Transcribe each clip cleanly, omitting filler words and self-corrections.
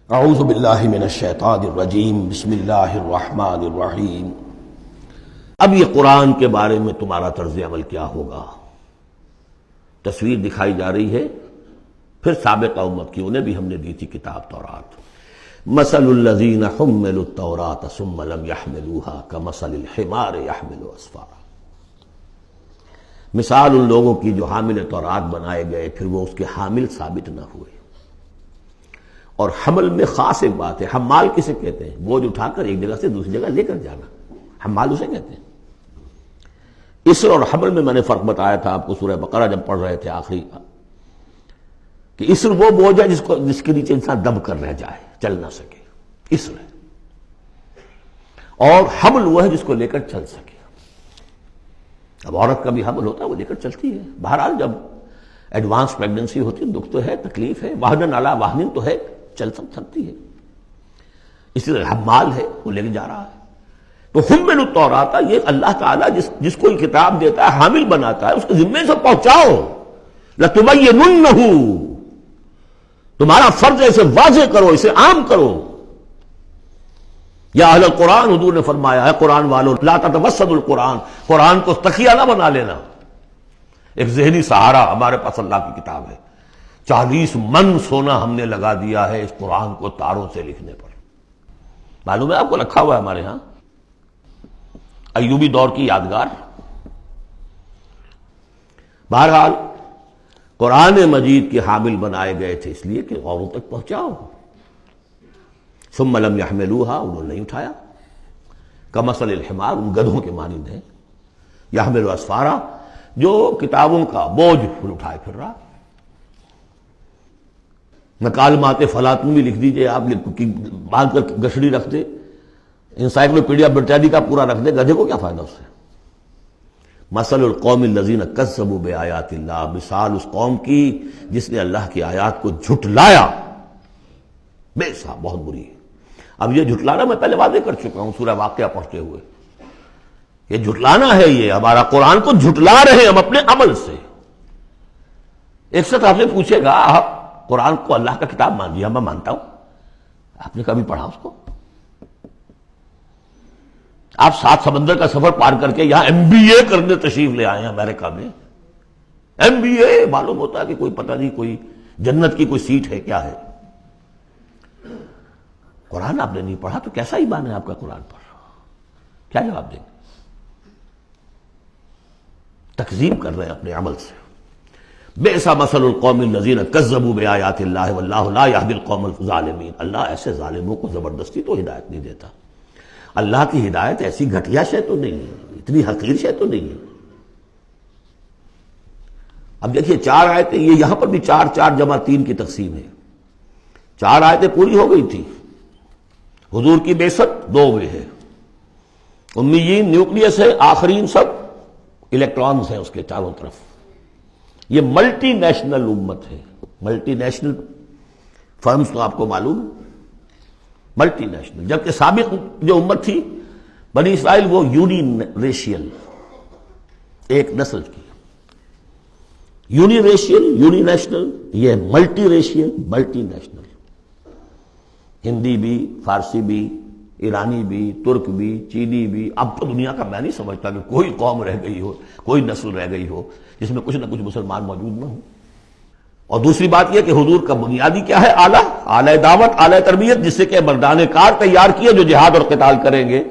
اعوذ باللہ من الشیطان الرجیم، بسم اللہ الرحمن الرحیم۔ اب یہ قرآن کے بارے میں تمہارا طرز عمل کیا ہوگا؟ تصویر دکھائی جا رہی ہے پھر سابقہ امت کی، انہیں بھی ہم نے دی تھی کتاب تورات۔ مثل الذین حملوا التوراۃ ثم لم يحملوها كمثل الحمار يحمل اسفارا۔ مثال ان لوگوں کی جو حامل تورات بنائے گئے پھر وہ اس کے حامل ثابت نہ ہوئے۔ اور حمل میں خاص ایک بات ہے، حمال کسے کہتے ہیں؟ بوجھ اٹھا کر ایک جگہ سے دوسری جگہ لے کر جانا، حمال اسے کہتے ہیں۔ اسر اور حمل میں نے فرق بتایا تھا آپ کو سورہ بقرہ جب پڑھ رہے تھے آخری کا، کہ اسر وہ بوجھ ہے جس کے نیچے انسان دب کر رہ جائے، چل نہ سکے، اسر ہے۔ اور حمل وہ ہے جس کو لے کر چل سکے۔ اب عورت کا بھی حمل ہوتا ہے، وہ لے کر چلتی ہے۔ بہرحال جب ایڈوانس پریگننسی ہوتی ہے، دکھ تو ہے، تکلیف ہے، واہنن علی واہنن تو ہے، چل سکتی ہے۔ اسی طرح حمال ہے، وہ لے کے جا رہا ہے۔ تو حمل التوراۃ، یہ اللہ تعالیٰ جس کو یہ کتاب دیتا ہے، حامل بناتا ہے، اس کے ذمے سے پہنچاؤ۔ لتبیننہ، تمہارا فرض ہے اسے واضح کرو، اسے عام کرو۔ یا اہل القرآن، حضور نے فرمایا ہے قرآن والوں، لا تتوسدوا القرآن، قرآن کو تکیہ نہ بنا لینا، ایک ذہنی سہارا۔ ہمارے پاس اللہ کی کتاب ہے، 40 من سونا ہم نے لگا دیا ہے اس قرآن کو تاروں سے لکھنے پر۔ معلوم ہے آپ کو، رکھا ہوا ہے ہمارے ہاں، ایوبی دور کی یادگار۔ بہرحال قرآن مجید کے حامل بنائے گئے تھے اس لیے کہ غوروں تک پہنچاؤ۔ ثم لم يحملوها، انہوں نے نہیں اٹھایا۔ کمثل الحمار، ان گدھوں کے مانند ہیں۔ يحمل اسفارا، جو کتابوں کا بوجھ اٹھائے پھر رہا۔ مکالمات فلاطون بھی لکھ دیجئے آپ، باندھ کر گشڑی رکھ دے، انسائکلوپیڈیا برٹانی کا پورا رکھ دے، گدھے کو کیا فائدہ اس سے؟ مثل القوم الذین کذبوا بآیات اللہ، مثال اس قوم کی جس نے اللہ کی آیات کو جھٹلایا، بے صاحب بہت بری ہے۔ اب یہ جھٹلانا میں پہلے واضح کر چکا ہوں سورہ واقعہ پڑھتے ہوئے، یہ جھٹلانا ہے، یہ ہمارا قرآن کو جھٹلا رہے ہیں ہم اپنے عمل سے۔ ایک شخص آپ سے پوچھے گا، آپ قرآن کو اللہ کا کتاب مان لیا؟ میں مانتا ہوں۔ آپ نے کبھی پڑھا اس کو؟ آپ 7 سمندر کا سفر پار کر کے یہاں MBA کرنے تشریف لے آئے ہیں امریکہ میں۔ MBA معلوم ہوتا ہے کہ کوئی پتہ نہیں، کوئی جنت کی کوئی سیٹ ہے، کیا ہے۔ قرآن آپ نے نہیں پڑھا تو کیسا ایمان ہے آپ کا قرآن پر؟ کیا جواب دیں گے؟ تکذیب کر رہے ہیں اپنے عمل سے۔ بئس مثل القوم الذین کذبوا بآیات اللہ واللہ لا یہدی القوم الظالمین، اللہ ایسے ظالموں کو زبردستی تو ہدایت نہیں دیتا۔ اللہ کی ہدایت ایسی گھٹیا شے تو نہیں ہے، اتنی حقیر شے تو نہیں ہے۔ اب دیکھیے 4 آیتیں، یہ یہاں پر بھی 4 4 جمع 3 کی تقسیم ہے۔ 4 آیتیں پوری ہو گئی تھی، حضور کی بعثت 2 میں ہے، امیین نیوکلیس ہے، آخرین سب الیکٹرانز ہیں اس کے چاروں طرف۔ یہ ملٹی نیشنل امت ہے، ملٹی نیشنل فرمز تو آپ کو معلوم ہے، ملٹی نیشنل۔ جبکہ سابق جو امت تھی بنی اسرائیل، وہ یونی ریشیل، ایک نسل کی۔ یونی ریشیل، یونی نیشنل، یہ multi racial, multi national. Hindi بھی، فارسی بھی، ایرانی بھی، ترک بھی، چینی بھی۔ اب تو دنیا کا میں نہیں سمجھتا کہ کوئی قوم رہ گئی ہو، کوئی نسل رہ گئی ہو جس میں کچھ نہ کچھ مسلمان موجود نہ ہو۔ اور دوسری بات یہ کہ حضور کا بنیادی کیا ہے؟ اعلی دعوت، اعلی تربیت، جس سے کہ مردان کار تیار کیے جو جہاد اور قتال کریں گے،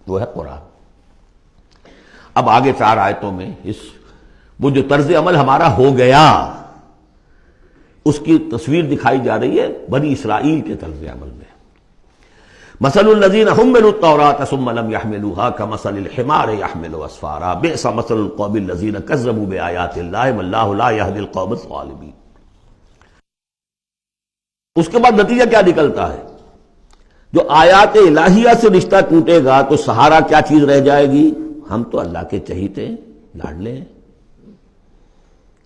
وہ ہے قرآن۔ اب آگے 4 آیتوں میں وہ جو طرز عمل ہمارا ہو گیا اس کی تصویر دکھائی جا رہی ہے بنی اسرائیل کے طرز عمل میں۔ مثل الذین حملوا التوراۃ ثم لم يحملوها كمثل الحمار يحمل اسفارا بئس مثل القوم الذین کذبوا بآیات اللہ واللہ لا یہدی القوم الظالمین۔ اس کے بعد نتیجہ کیا نکلتا ہے؟ جو آیات الہیہ سے رشتہ ٹوٹے گا تو سہارا کیا چیز رہ جائے گی؟ ہم تو اللہ کے چہیتے ہیں، لاڈلے ہیں،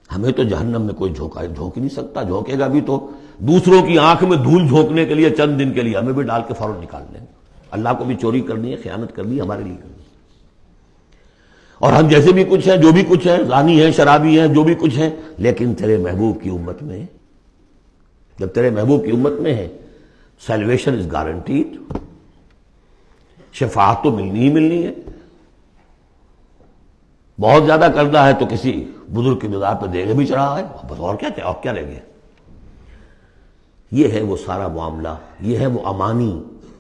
ہمیں تو جہنم میں کوئی جھونک ہی نہیں سکتا۔ جھونکے گا بھی تو دوسروں کی آنکھ میں دھول جھونکنے کے لیے چند دن کے لیے، ہمیں بھی ڈال کے فوراً نکال لیں گے۔ اللہ کو بھی چوری کرنی ہے، خیانت کرنی ہے، ہمارے لیے کرنی ہے۔ اور ہم جیسے بھی کچھ ہیں، جو بھی کچھ ہیں، زانی ہیں، شرابی ہیں، جو بھی کچھ ہیں، لیکن تیرے محبوب کی امت میں، جب تیرے محبوب کی امت میں ہے سیلویشن از گارنٹیڈ، شفاعت تو ملنی ہی ملنی ہے. بہت زیادہ کرنا ہے تو کسی بزرگ کی مزار پہ دیگے بھی چڑھا ہے، بس اور کیا رہ گیا. یہ ہے وہ سارا معاملہ، یہ ہے وہ امانی،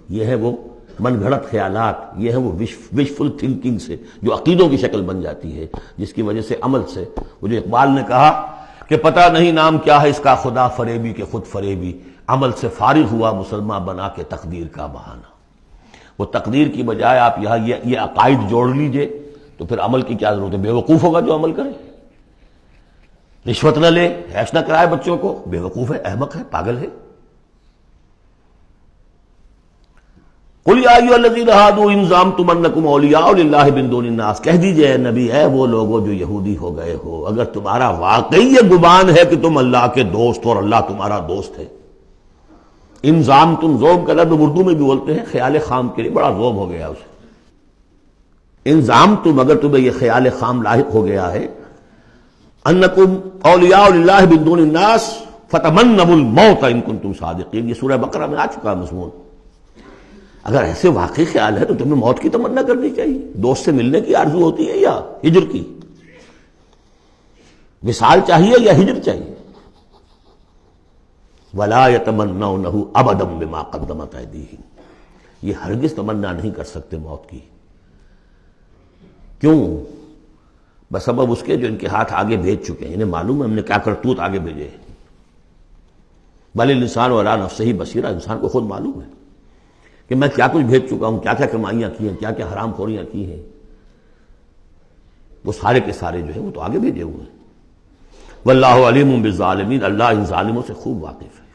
یہ ہے وہ من گھڑت خیالات، یہ ہے وہ وشفل تھنکنگ سے جو عقیدوں کی شکل بن جاتی ہے، جس کی وجہ سے عمل سے، وہ جو اقبال نے کہا کہ پتہ نہیں نام کیا ہے اس کا، خدا فریبی کہ خود فریبی، عمل سے فارغ ہوا مسلمان بنا کے تقدیر کا بہانہ. وہ تقدیر کی بجائے آپ یہاں یہ عقائد جوڑ لیجئے تو پھر عمل کی کیا ضرورت ہے؟ بے وقوف ہوگا جو عمل کرے. رشوت نہ لے، عیش نہ کرائے بچوں کو، بے وقوف ہے، احمق ہے، پاگل ہے. قل یا ایھا الذین ھادوا ان زعمتم انکم اولیاء للہ من دون الناس، کہہ دیجئے اے نبی، اے وہ لوگو جو یہودی ہو گئے ہو، اگر تمہارا واقعی یہ گمان ہے کہ تم اللہ کے دوست اور اللہ تمہارا دوست ہے. ان زعمتم، زوم کا لفظ اردو میں بھی بولتے ہیں خیال خام کے لیے، بڑا زوم ہو گیا اسے. ان زعمتم، اگر تمہیں یہ خیال خام لاحق ہو گیا ہے، انکم اولیاء للہ من دون الناس فتمنوا الموت ان کنتم صادقین، یہ سورہ بقرہ میں آ چکا مضمون. اگر ایسے واقعی خیال ہے تو تمہیں موت کی تمنا کرنی چاہیے. دوست سے ملنے کی آرزو ہوتی ہے یا ہجر کی؟ وصال چاہیے یا ہجر چاہیے؟ وَلَا يَتَمَنَّوْنَهُ أَبَدًا بِمَا قَدَّمَتْ أَيْدِيهِمْ، یہ ہرگز تمنا نہیں کر سکتے موت کی. کیوں؟ بسبب اس کے جو ان کے ہاتھ آگے بھیج چکے ہیں. انہیں معلوم ہے ہم نے کیا کرتوت آگے بھیجے ہیں. بل الانسان علی نفسہ بصیرہ، انسان کو خود معلوم ہے کہ میں کیا کچھ بھیج چکا ہوں، کیا کیا کمائیاں کی ہیں، کیا کیا حرام خوریاں کی ہیں. وہ سارے کے سارے جو ہیں وہ تو آگے بھیجے ہوئے ہیں. واللہ علیم بالظالمین، اللہ ان ظالموں سے خوب واقف ہے.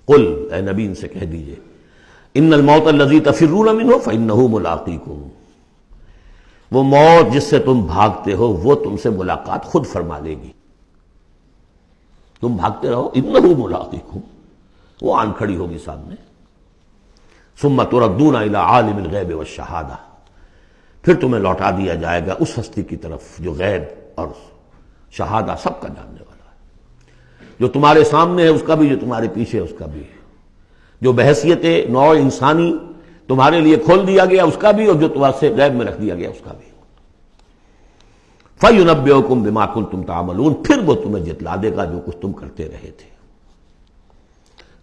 قل، اے نبی ان سے کہہ دیجئے، ان الموت الذی تفرون منہ فانہ ملاقیکم، وہ موت جس سے تم بھاگتے ہو وہ تم سے ملاقات خود فرما لے گی. تم بھاگتے رہو، انہ ملاقیکم، وہ آن کھڑی ہوگی سامنے. ثم تردون الی عالم الغیب والشہادہ، پھر تمہیں لوٹا دیا جائے گا اس ہستی کی طرف جو غیب اور شہادہ سب کا جاننے والا ہے. جو تمہارے سامنے ہے اس کا بھی، جو تمہارے پیچھے ہے اس کا بھی، جو بحیثیت نوع انسانی تمہارے لیے کھول دیا گیا اس کا بھی، اور جو تمہارے سے غیب میں رکھ دیا گیا اس کا بھی. فَيُنَبِّئُكُم بِمَا كُنتُمْ تَعْمَلُونَ، پھر وہ تمہیں جتلا دے گا جو کچھ تم کرتے رہے تھے.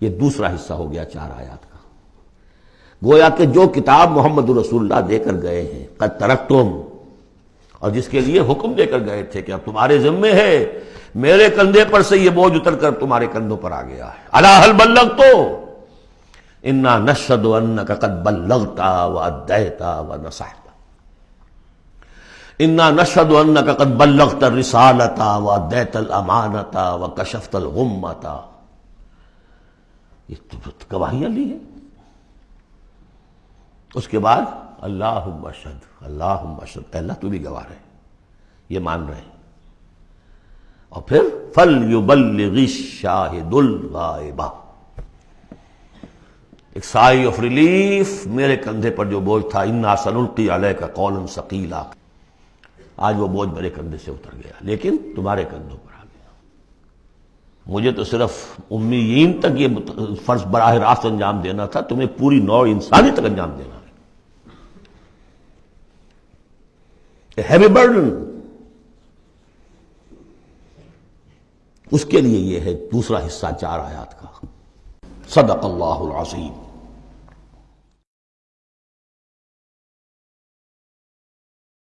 یہ دوسرا حصہ ہو گیا 4 آیات کا. گویا کہ جو کتاب محمد رسول اللہ دے کر گئے ہیں، قد ترکتم، اور جس کے لیے حکم دے کر گئے تھے کہ اب تمہارے ذمے ہے، میرے کندھے پر سے یہ بوجھ اتر کر تمہارے کندھوں پر آ گیا ہے. الا هل بلغت انا نشهد انك قد بلغت واديت ونصحت، انا نشهد انك قد بلغت الرسالة واديت الامانة وكشفت الغمة. یہ گواہیاں لی ہیں. اس کے بعد اللہم اشہد، اللہم اشہد، اللہ تو بھی گواہ ہے، یہ مان رہے ہیں. اور پھر فَلْيُبَلِّغِ الشَّاهِدُ الْغَائِبَ، ایک سائی آف ریلیف. میرے کندھے پر جو بوجھ تھا، اِنَّا سَنُلْقِي عَلَيْكَ قَوْلًا ثَقِيلًا، آج وہ بوجھ میرے کندھے سے اتر گیا، لیکن تمہارے کندھوں پر آ گیا. مجھے تو صرف امیین تک یہ فرض براہ راست انجام دینا تھا، تمہیں پوری نوع انسانی تک انجام دینا ہے. A heavy burden. اس کے لیے یہ ہے دوسرا حصہ 4 آیات کا. صدق اللہ العظیم.